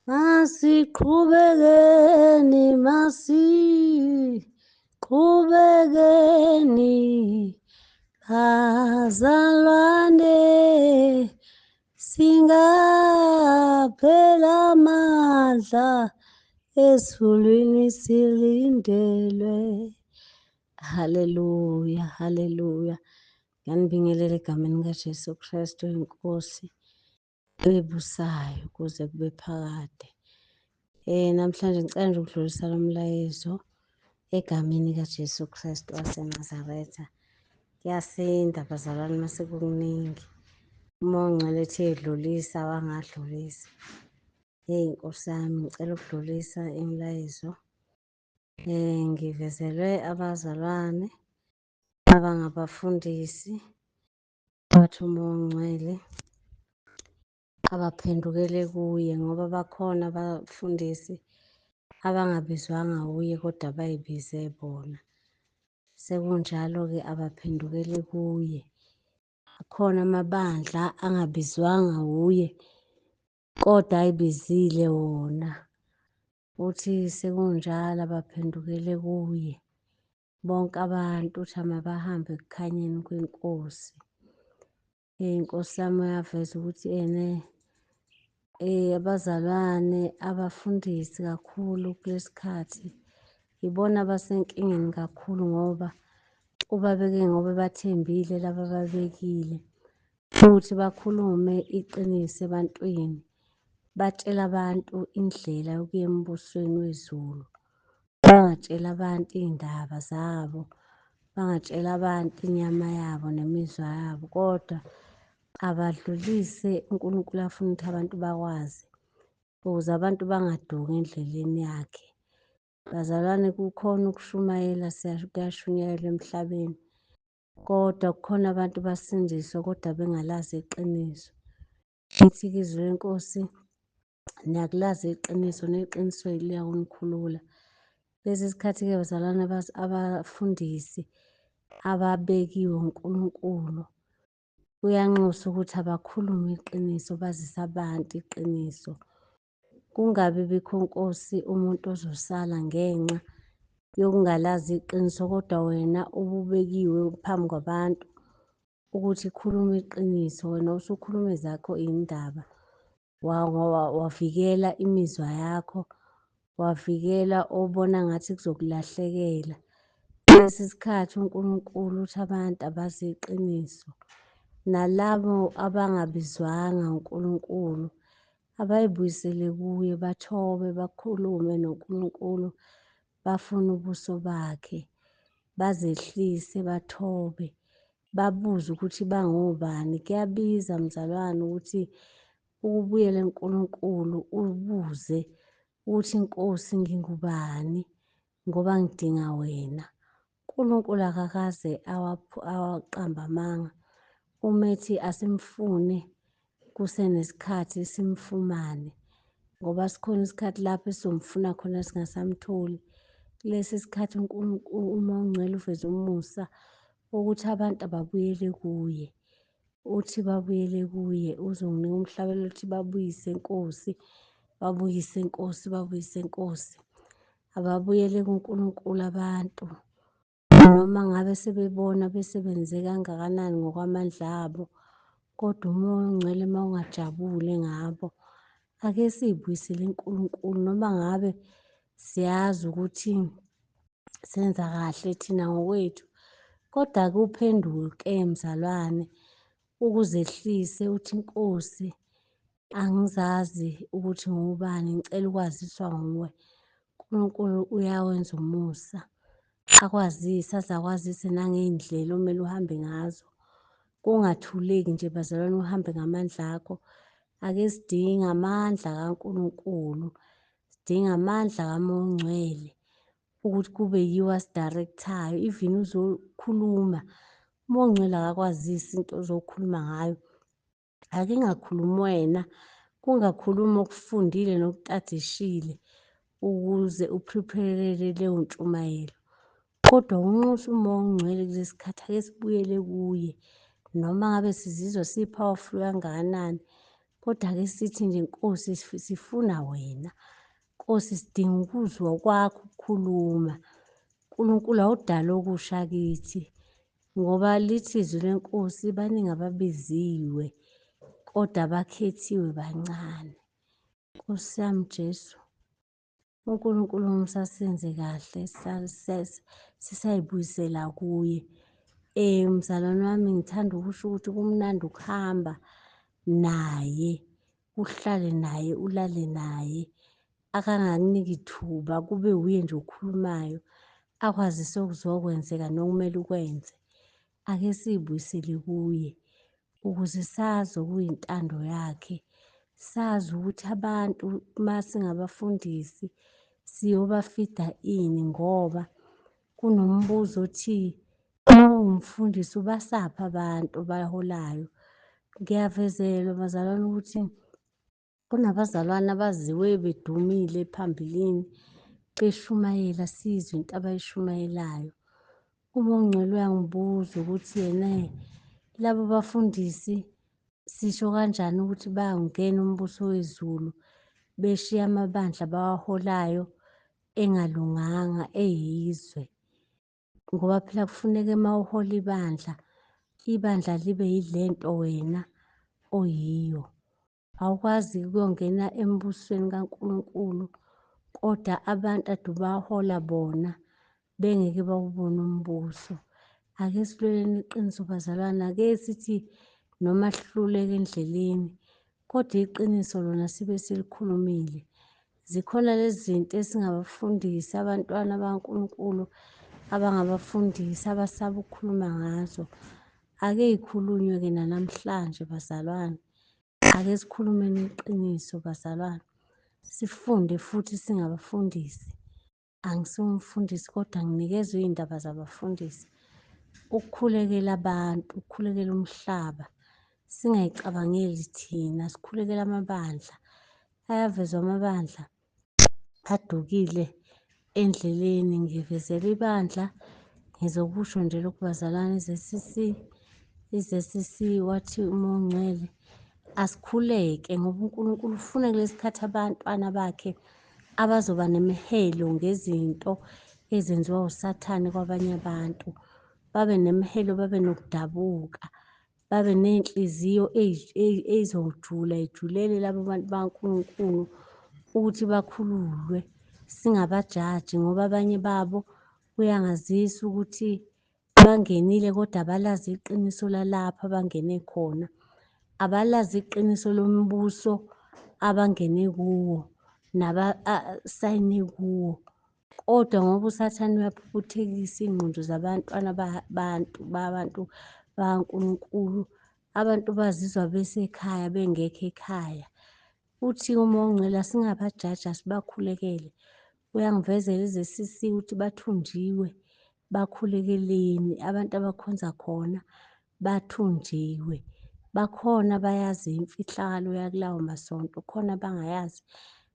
Masiqhubekeni bazalwane, singaphela amandla esifulweni silindelwe. Haleluya, haleluya. Ngiyanibingelela egameni likaJesu Kristu inkosi ebusayo kuze kube phakade. Namhlanje ngicela nje ukudlulisa lo mlayezo egameni likaJesu Kristu waseNazaretha. Kuyasinda bazalwane mase kukuningi. Uma ungcwele ethi edlulisa wangadlulisa. Nkosi yami ngicela ukudlulisa imilayezo. Ngivezelwe abazalwane abangabafundisi bathi umoya ongcwele abaphendukele kuye, ngoba bakhona abafundisi abangabizwanga uye kodwa bayibize bona. Sekunjalo-ke abaphendukele kuye. Akhona amabandla angabizwanga uye kodwa ayibizile wona. Uthi sekunjalo abaphendukele kuye. Bonke abantu uthi amabahambe ekukhanyeni kwenkosi. Inkosi yami uyaveza ukuthi abazalwane abafundisi kakhulu kulesi khathi ibona abasenkingeni kakhulu, ngoba ubabeke ngoba bathembile laba ababekile futhi bakhulume iqiniso ebantwini, batshela abantu indlela yokuya embusweni wezulu, bangatshela abantu iy'ndaba zabo, bangatshela abantu inyama yabo nemizwa yabo, kodwa abadlulise uNkulunkulu afuna ukuthi abantu bakwazi ukuze abantu bangaduki endleleni yakhe. Bazalwane, kukhona ukushumayela, kuyashunyayelwa emhlabeni, kodwa kukhona abantu basindiswa kodwa bengalazi iqiniso. Ngithi-ke izwi lenkosi niyakulazi iqiniso, neqiniso liyakunikhulula. Lesi sikhathi-ke bazalwane, abafundisi ababekiwe uNkulunkulu uyanxusa ukuthi abakhulume iqiniso, bazise abantu iqiniso. Kungabi bikho Nkosi umuntu ozosala ngenxa yokungalazi iqiniso, kodwa wena ububekiwe phambi kwabantu ukuthi khuluma iqiniso. Wena usukhuluma zakho iy'ndaba, wavikela imizwa yakho, wavikela obona ngathi kuzokulahlekela. Kulesi sikhathi uNkulunkulu uthi abantu abazi iqiniso. Nalabo abangabizwanga uNkulunkulu abayibuyisele kuye, bathobe, bakhulume noNkulunkulu, bafune ubuso bakhe, bazehlise, bathobe, babuze ukuthi bangobani. Kuyabiza mzalwane ukuthi ukubuyela eNkulunkulu ubuze ukuthi Nkosi ngingubani ngoba ngidinga wena. uNkulunkulu akakaze awaqamba amanga. Uma ethi asimfune kusenesikhathi simfumane, ngoba sikhona isikhathi lapho esizomfuna khona singasamtholi. Kulesi sikhathi uNkulunkulu umoya ongcwele uveze umusa ukuthi abantu ababuyele kuye. Uthi babuyele kuye, uzonginika umhlabelo uthi babuyise Nkosi, babuyise Nkosi, babuyise Nkosi. Ababuyele kuNkulunkulu abantu, noma ngabe sebebona besebenze kangakanani ngokwamandla abo, kodwa umoya ongcwele uma ungajabule ngabo, ake siy'buyisele eNkulunkulu. Noma ngabe siyazi ukuthi senza kahle thina ngokwethu, kodwa ake uphenduke mzalwane, ukuzehlise uthi Nkosi, angizazi ukuthi ngubani, ngicela ukwaziswa nguwe. uNkulunkulu uyawenza umusa, akwazise, aze akwazise nangey'ndlela okumele uhambe ngazo. Kungathuleki nje bazalwane, uhambe ngamandla akho. Ake sidinge amandla kaNkulunkulu, sidinga amandla kamoya ongcwele ukuthi kube yiwo asidayirekthayo. Even uzokhuluma, umoya ongcwele akakwazisi into ozokhuluma ngayo. Ake ingakhulumi wena, kungakhulumi okufundile nokutadishile ukuze uprepare-rele leyo ntshumayelo, kodwa unxusa umoya ongcwele kulesi khathi. Ake sibuyele kuye noma ngabe sizizwa si-powerful kangakanani, Kodwa-ke sithi nje Nkosi sifuna wena. Nkosi sidinga ukuzwa kwakho ukukhuluma. uNkulunkulu awudala okusha kithi, ngoba lithi izwi leNkosi baningi ababiziwe, kodwa abakhethiwe bancane. Nkosi yami Jesu, uNkulunkulu umsasenze kahle sisayibuyisela kuye. Mzalwane wami ngithanda ukusho ukuthi kumnandi ukuhamba naye, uhlale naye, ulale naye. Akangakuniki ithuba, kube wuye nje okhulumayo, akwazise okuzokwenzeka nokumele ukwenze. Ake siy'buyisele kuye ukuze sazi okuyintando yakhe. Sazi ukuthi abantu masingabafundisi siyobafida ini, ngoba kunombuzo othi uma uwumfundisi ubasaphi abantu obaholayo. Ngiyavezelwa bazalwane ukuthi kunabazalwane abaziwe bedumile phambilini beshumayela, sizwe into abayishumayelayo. Uma uNgcwele uyangibuza ukuthi yena labo bafundisi sisho kanjani ukuthi bayawungena umbuso wezulu beshiya amabandla abawaholayo engalunganga eyizwe. Ngoba phela kufuneka uma uhola ibandla libe yilento wena oyiyo. Awukwazi ukuyongena embusweni kaNkulunkulu kodwa abantu ade ubahola bona bengeke bawubone umbuso. Ake silweleni iqiniso bazalwane, ake sithi noma sihluleka endleleni kodwa iqiniso lona sibe silikhulumile. Zikhona lezi zinto esingabafundisi, abantwana bakaNkulunkulu abangabafundisi abasaba ukukhuluma ngazo. Ake y'khulunywe-ke nanamhlanje bazalwane. Ake sikhulumeni iqiniso bazalwane. Sifunde futhi singabafundisi. Angisiwo umfundisi kodwa nginikezwe iy'ndaba zabafundisi. Ukukhulekela abantu, ukukhulekela umhlaba. Singay'cabangeli thina, sikhulekele amabandla. Ayavezwa amabandla adukile endleleni. Ngivezela ibandla, ngizokusho nje lokhu bazalwane, i-ZCC wathi uMoya oNgcwele asikhuleke ngoba uNkulunkulu ufuna kulesi khathi abantwana bakhe abazoba nemihelo ngezinto ezenziwa usathane kwabanye abantu. Babe nemihelo, babe nokudabuka, babe ney'nhliziyo ey'zojula y'julele labo bantu bakaNkulunkulu ukuthi bakhululwe. Singabajaji ngoba abanye babo kuyangazisa ukuthi bangenile kodwa abalazi iqiniso lalapho abangene khona. Abalazi iqiniso lombuso abangene kuwo sayine kuwo. Kodwa ngoba usathane uyaphuphuthekisa iy'ngqondo zabantwana babantu bakaNkulunkulu, abantu bazizwa besekhaya bengekho ekhaya. Uthi uMoya oNgcwele asingabajaji, asibakhulekele. Uyangivezela i-ZCC ukuthi bathunjiwe. Bakhulekeleni abantu abakhonza khona bathunjiwe. Bakhona abayazi imfihlakalo yakulawo masonto, khona abangayazi.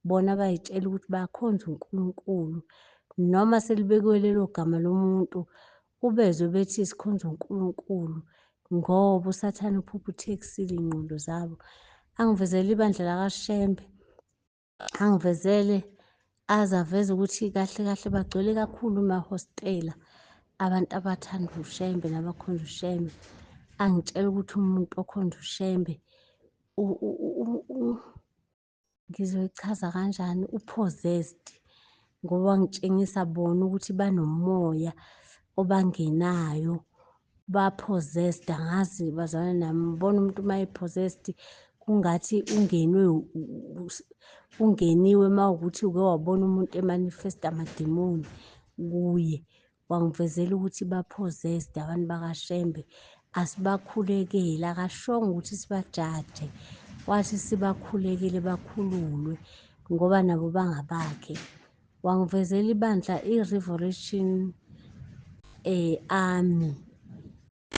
Bona bay'tshela ukuthi bayakhonza uNkulunkulu. Noma selibekiwe lelo gama lomuntu ubezwe bethi sikhonza uNkulunkulu ngoba usathane uphuphuthekisile iy'ngqondo zabo. Angivezele ibandla lakaShembe, angivezele aze aveze ukuthi kahle kahle bagcwele kakhulu emahhositela abantu abathanda uShembe nabakhonza uShembe. Angitshela ukuthi umuntu okhonza uShembe ngizoyichaza kanjani, u-possessed, ngoba wangitshengisa bona ukuthi banomoya obangenayo, ba-possessed. Angazi bazalwane nami ngibona umuntu uma e-possessed kungathi ungeniwe mawukuthi uke wabona umuntu e-manifest amadimoni kuye. Wangivezela ukuthi ba-possessed abantu bakaShembe. Asibakhulekele, akashongo ukuthi sibajaje, wathi sibakhulekele bakhululwe ngoba nabo bangabakhe. Wangivezela ibandla i-Revelation Army.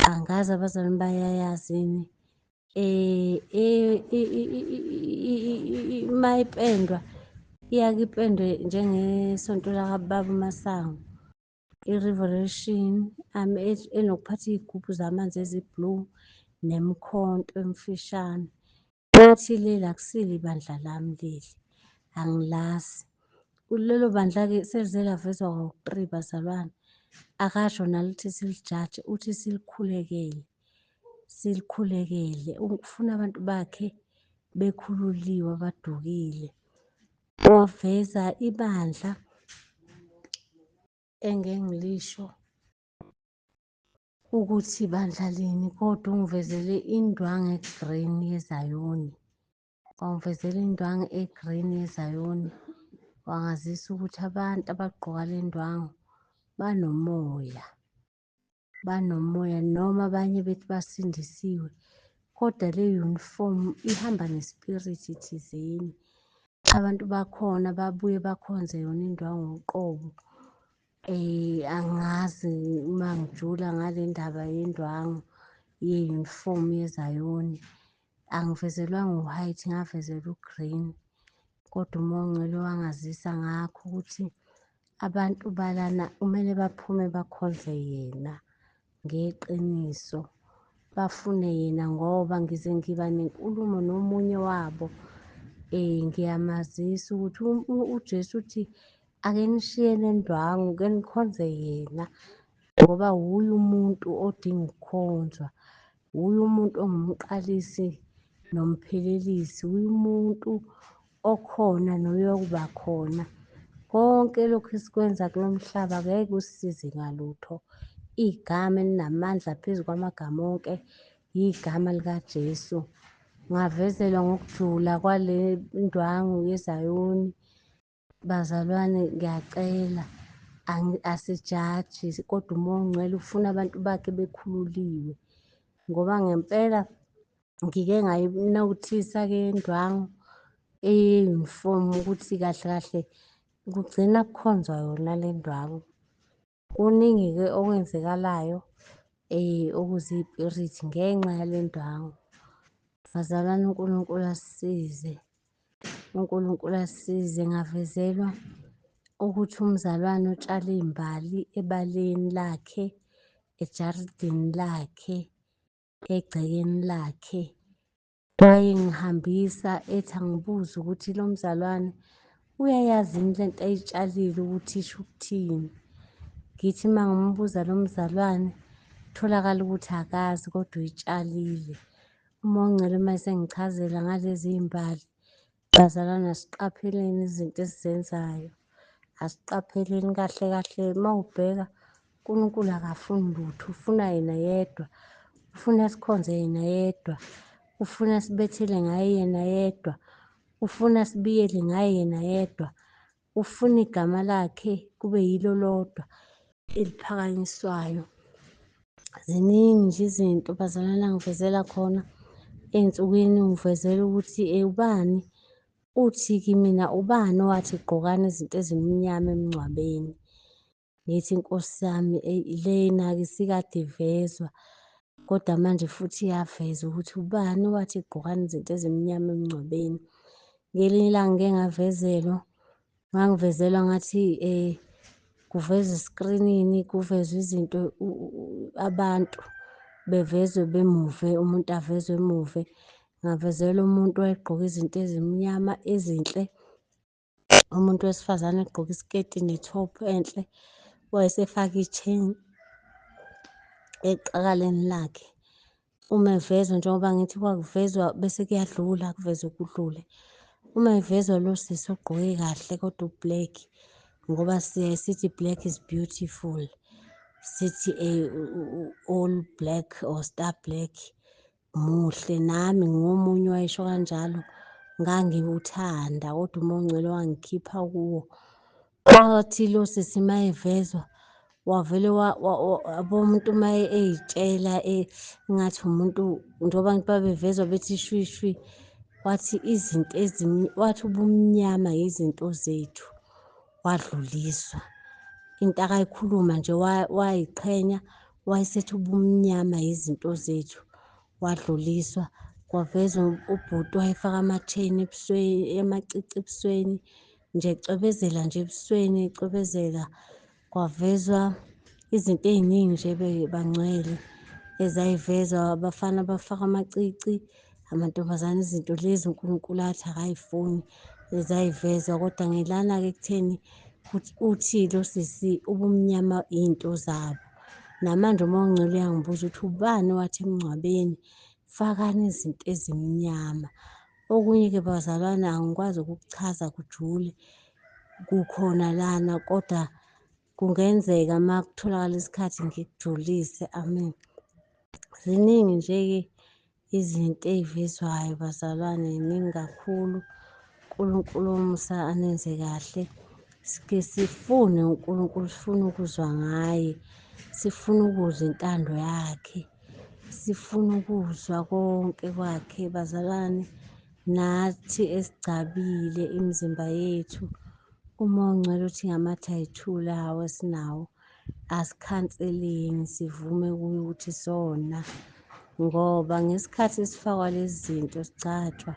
Angazi abazalwane bayayazi yini. Mayipendwa iyake ipendwe njengesonto lakaBaba uMasango. I-Revelation Army enokuphatha iy'gubhu zamanzi ezi-blue nemikhonto emifishane. Ngathi leli akusilo ibandla lami leli, angilazi. Lelo bandla-ke selize lavezwa kawu-3 bazalwane. Akasho nalithi silijaje, uthi silikhulekele. Ufuna abantu bakhe bekhululiwe abadukile. Waveza ibandla engeke ngilisho ukuthi bandla lini, kodwa ungivezele indwangu e-green yeZayoni. Wangivezela indwangu e-green yeZayoni. Wangazisa ukuthi abantu abagqoka le ndwangu banomoya noma abanye bethi basindisiwe, kodwa le yunifomu ihamba nespirithi thizeni. Abantu bakhona babuye bakhonze yona indwangu uqobo. Angazi uma ngijula ngale ndaba yendwangu yeyunifomu yeZayoni. Angivezelwanga u-white, ngavezelwa u-green, kodwa umoya ongcwele wangazisa ngakho ukuthi abantu balana kumele baphume bakhonze yena ngeqiniso, bafune yena ngoba ngize ngiba nenkulumo nomunye wabo. Ngiyamazisa ukuthi uJesu uthi ake nishiye le ndwangu, ke nikhonze yena ngoba wuye umuntu odinga ukukhonzwa, wuye umuntu ongumqalisi nomphelelisi, wuye umuntu okhona noyokuba khona. Konke lokhu esikwenza kulo mhlaba ngeke kusisize ngalutho. Igama elinamandla phezu kwamagama onke igama likaJesu. Ngavezelwa ngokujula kwale ndwangu yeZayoni. Bazalwane, ngiyacela asijaji, kodwa umoya ongcwele ufuna abantu bakhe bekhululiwe, ngoba ngempela ngike ngayinothisa-ke indwangu eyeyunifomu ukuthi kahle kahle kugcina kukhonzwa yona le ndwangu. Kuningi-ke okwenzekalayo okuziyipirithi ngenxa yale ndwangu. Bazalwane, uNkulunkulu asisize, uNkulunkulu asisize. Ngavezelwa ukuthi umzalwane utshale iy'mbali ebaleni lakhe, ejaridini lakhe, egcekeni lakhe. Wayengihambisa ethi angibuze ukuthi lo mzalwane uyayazi yini lento ayitshalile ukuthi isho ukuthini. Ngithi uma ngimbuza lo mzalwane kutholakala ukuthi akazi kodwa uyitshalile. Umoya ongcwele uma esengichazela ngalezi iy'mbali, bazalwane asiqapheleni izinto esizenzayo, asiqapheleni kahle kahle. Uma ubheka uNkulunkulu akafuni lutho, ufuna yena yedwa, ufuna sikhonze yena yedwa, ufuna sibethele ngaye yena yedwa, ufuna sibiyele ngaye yena yedwa, ufuna igama lakhe kube yilo lodwa eliphakanyiswayo. Ziningi nje izinto bazalwane angivezela khona ey'nsukwini. Ungivezela ukuthi ubani, uthi kimina ubani owathi gqokani izinto ezimnyama emngcwabeni. Ngithi Nkosi yami lena-ke isikade ivezwa, kodwa manje futhi iyavezwa ukuthi ubani owathi gqokani izinto ezimnyama emngcwabeni. Ngelinye ilanga ngike ngavezelwa, ngangivezelwa ngathi kuvezwa eskrinini, kuvezwe izinto abantu bevezwe bemuve, umuntu avezwe emuve. Ngavezelwa umuntu owayegqoke izinto ezimnyama ezinhle, umuntu wesifazane egqoke isiketi ne-top enhle, wayesefake i-chain eqakaleni lakhe. Uma evezwa njengoba ngithi kwakuvezwa bese kuyadlula, kuvezwe kudlule. Uma evezwa lo sisi ogqoke kahle kodwa u-black, ngoba siyaye sithi black is beautiful, sithi all black or star black muhle. Nami ngingomunye owayesho kanjalo, ngangiwuthanda kodwa umoya ongcwele wangikhipha kuwo. Kwathi lo sisi uma evezwa wavele yabo umuntu uma ey'tshela engathi umuntu njengoba babevezwa bethi shwi shwi, wathi izinto wathi ubumnyama yizinto zethu, wadluliswa. Into akayikhuluma nje wayiqhenya, wayesethi ubumnyama yizinto zethu, wadluliswa. Kwavezwa ubhuti owayefaka ama-chain ebusweni, amacici ebusweni, nje ecwebezela nje ebusweni ecwebezela. Kwavezwa izinto ey'ningi nje bangcwele ezay'vezwa, abafana bafaka amacici, amantombazane izinto lezi uNkulunkulu athi akayifuni ezayiveza, kodwa ngilana-ke ekutheni uthi lo sisi ubumnyama into zabo. Namanje umoya ongcwele uyangibuza ukuthi ubani wathi emngcwabeni fakani izinto ezimnyama. Okunye-ke bazalwane angikwazi ukukuchaza kujule, kukhona lana kodwa kungenzeka uma kutholakala isikhathi ngikujulise, amen. Ziningi nje-ke izinto ey'vezwayo bazalwane, ziningi kakhulu. uNkulunkulu womusa anenze kahle. Sike sifune uNkulunkulu, sifune ukuzwa ngaye, sifune ukuzwa intando yakhe, sifune ukuzwa konke kwakhe bazalwane. Nathi esigcabile imizimba yethu, umoya ongcwele uthi ngama-tattoo lawo esinawo asikhanseleni, sivume kuyo ukuthi sona, ngoba ngesikhathi sifakwa lezi zinto sigcatshwa,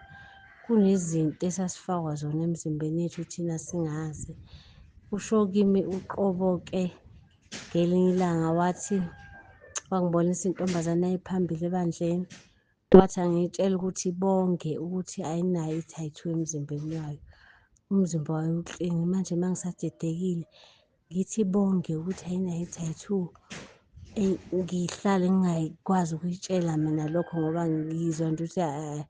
kunezinto esasifakwa zona emzimbeni yethu thina singazi. Usho kimi uqobo-ke ngelinye ilanga wathi, wangibonisa intombazane eyayiphambili ebandleni, wathi angiyitshela ukuthi bonge ukuthi ayinayo i-tattoo emzimbeni wayo, umzimba wayo uklini. Manje uma ngisadidekile ngithi bonge ukuthi ayinayo i-tattoo, ngihlale ngingakwazi ukuyitshela mina lokho ngoba ngizwa nje ukuthi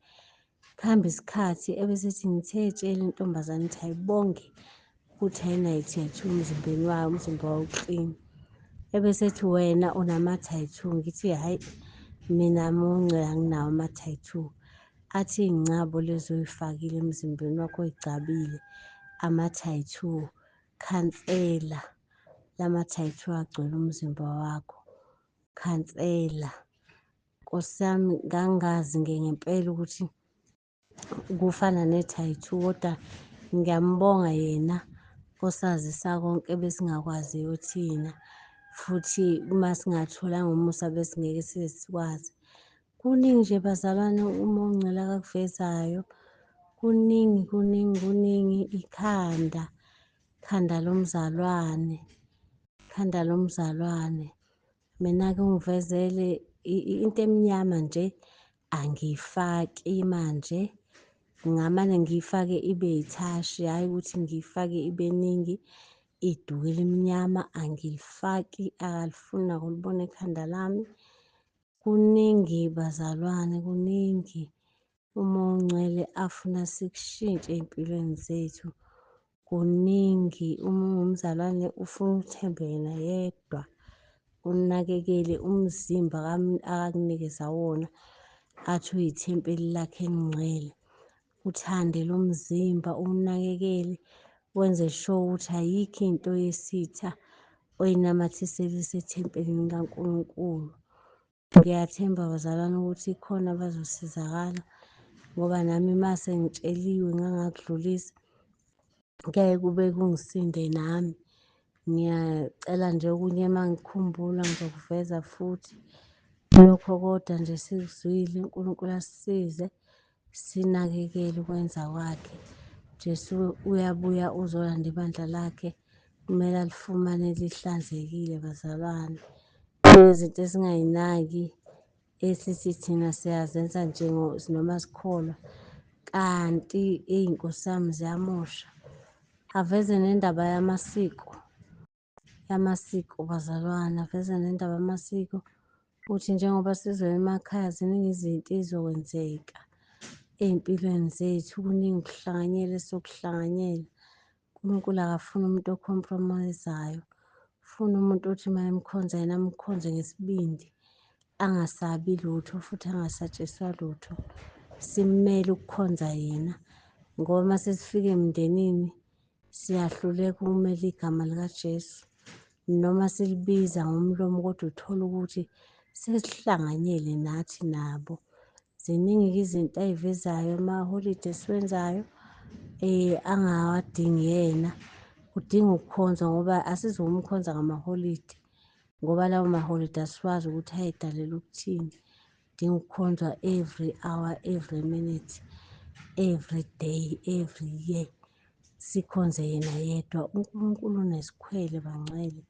kuhambe isikhathi ebesethi ngithe tshela intombazane ukuthi ayibonge ukuthi ayinayo i-tattoo emzimbeni wayo, umzimba wayo uklini. Ebesethi wena unama-tattoo, ngithi hhayi mina Mongcwele anginawo ama-tattoo. Athi iy'ngcabo lezo oy'fakile emzimbeni wakho oy'gcabile, ama-tattoo, khansela lama-tattoo agcwele umzimba wakho, khansela. Nkosi yami ngangazi-ke ngempela ukuthi kufana ne-tattoo, kodwa ngiyambonga yena osazisa konke besingakwaziyo thina, futhi uma singatholanga umusa besingeke size sikwazi. Kuningi nje bazalwane umoya ongcwele akakuvezayo, kuningi kuningi kuningi. Ikhanda lomzalwane, ikhanda lomzalwane. Mina-ke ungivezele into emnyama nje angiyifaki manje, ngamane ngiyifake ibe yithashi, hhayi ukuthi ngiyifake ibe ningi. Iduku elimnyama angilifaki, akalifuni nakulibona ekhanda lami. Kuningi bazalwane, kuningi umoya ongcwele afuna sikushintshe ey'mpilweni zethu. Kuningi uma ungumzalwane ufuna uthembe yena yedwa, unakekele umzimba akakunikeza wona, athi uyithempeli lakhe elingcwele. Uthande lo mzimba, uwunakekele, wenze sure ukuthi ayikho into yesitha oyinamathisela isethempelini likaNkulunkulu. Ngiyathemba bazalwane ukuthi khona bazosizakala, ngoba nami uma sengitsheliwe ngangakudlulisa kuyaye kube kungisinde nami. Ngiyacela nje okunye uma ngikhumbula ngizokuveza futhi lokho, kodwa nje sikuzwile. uNkulunkulu asisize sinakekele ukwenza kwakhe. Jesu uyabuya uzolanda ibandla lakhe, kumele alifumane lihlanzekile bazalwane. Kunezinto esingayinaki esithi thina siyazenza noma sikholwa, kanti Nkosi yami ziyamosha. Aveze nendaba yamasiko bazalwane, aveze nendaba yamasiko ukuthi njengoba sizoya emakhaya ziningi izinto ey'zokwenzeka ey'mpilweni zethu, kuningi ukuhlanganyela esokuhlanganyela. uNkulunkulu akafuni umuntu o-compromise-ayo, ufuna umuntu othi uma emkhonza yena amkhonze ngesibindi, angasabi lutho futhi angasatshiswa lutho. Simele ukukhonza yena, ngoba uma sesifika emndenini siyahluleka ukumela igama likaJesu, noma silibiza ngomlomo kodwa uthole ukuthi sesihlanganyele nathi nabo. Ziningi-ke izinto ay'vezayo amaholide esiwenzayo angawadingi yena, kudinga ukukhonzwa ngoba asizomkhonza ngamaholide, ngoba lawo maholide asiwazi ukuthi ay'dalela ukuthini. Kudinga ukukhonzwa every hour, every minute, every day, every year. Sikhonze yena yedwa. uNkulunkulu unesikhwele bangcwele,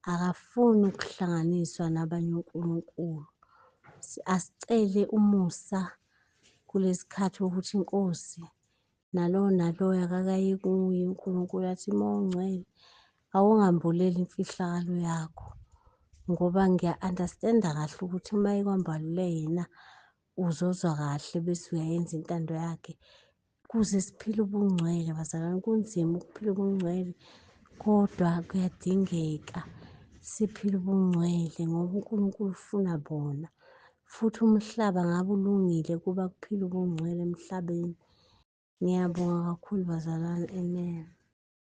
akafuni ukuhlanganiswa nabanye unkulunkulu. Asicele umusa kulesi khathi ukuthi inkosi nalo naloya akakayi kuye uNkulunkulu athi uma ungcwele awungambuleli imfihlakalo yakho. Ngoba ngiya-understand-a kahle ukuthi uma ikwambalele yena uzozwa kahle bese uyayenza intando yakhe. Kuze siphile ubungcwele bazalwane, kunzima ukuphila ubungcwele kodwa kuyadingeka siphile ubungcwele ngoba uNkulunkulu ufuna bona. Futhi umhlaba ngabe ulungile kuba kuphila ubungcwele emhlabeni. Ngiyabonga kakhulu bazalwane, amen.